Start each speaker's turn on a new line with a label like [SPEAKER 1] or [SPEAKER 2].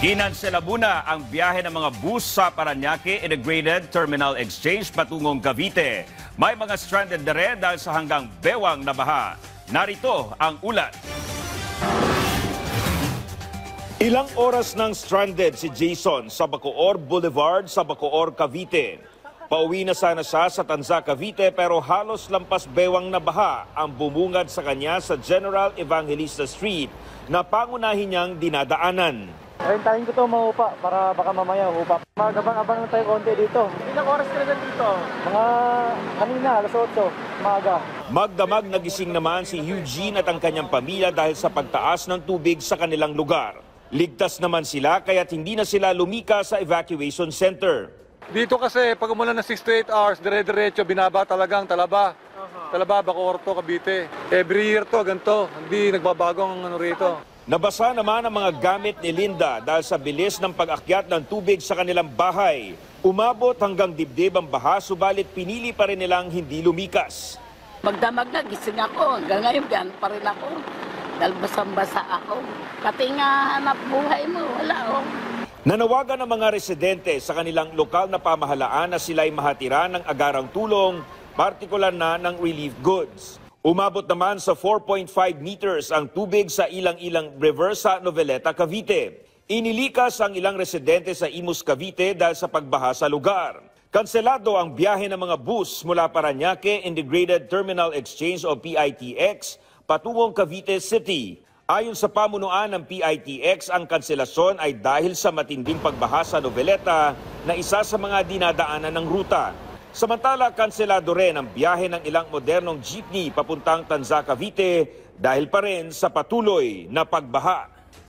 [SPEAKER 1] Kinansela muna ang biyahe ng mga bus sa Parañaque Integrated Terminal Exchange patungong Cavite. May mga stranded na rin dahil sa hanggang bewang na baha. Narito ang ulat. Ilang oras nang stranded si Jason sa Bacoor Boulevard sa Bacoor, Cavite. Pauwi na sana siya sa Tanza, Cavite pero halos lampas bewang na baha ang bumungad sa kanya sa General Evangelista Street na pangunahin niyang dinadaanan.
[SPEAKER 2] Tahin ko ito maupa para baka mamaya upa. Magabang-abang lang tayo konti dito. Ilang oras ka na dito? Mga kanina, alas 8, maaga.
[SPEAKER 1] Magdamag nagising naman si Eugene at ang kanyang pamilya dahil sa pagtaas ng tubig sa kanilang lugar. Ligtas naman sila kaya't hindi na sila lumika sa evacuation center.
[SPEAKER 3] Dito kasi pag umulan ng 6 to 8 hours, dire-diretso, binaba talagang Talaba. Talaba, Bacoor to, Cavite. Every year to, ganito. Hindi nagbabago ang ano rito.
[SPEAKER 1] Nabasa naman ang mga gamit ni Linda dahil sa bilis ng pag-akyat ng tubig sa kanilang bahay. Umabot hanggang dibdib ang baha, subalit pinili pa rin nilang hindi lumikas.
[SPEAKER 4] Magdamag na, gising ako. Hanggang ngayon, yan pa rin ako. Dahil basang-basa ako. Pati nga hanap buhay mo, wala ako.
[SPEAKER 1] Nanawagan ng mga residente sa kanilang lokal na pamahalaan na sila'y mahatiran ng agarang tulong, partikular na ng relief goods. Umabot naman sa 4.5 meters ang tubig sa ilang-ilang river sa Noveleta, Cavite. Inilikas ang ilang residente sa Imus, Cavite dahil sa pagbaha sa lugar. Kanselado ang biyahe ng mga bus mula Parañaque Integrated Terminal Exchange o PITX patungong Cavite City. Ayon sa pamunuan ng PITX, ang kanselasyon ay dahil sa matinding pagbaha sa Noveleta na isa sa mga dinadaanan ng ruta. Samantala, kanselado rin ang biyahe ng ilang modernong jeepney papuntang Tanza, Cavite dahil pa rin sa patuloy na pagbaha.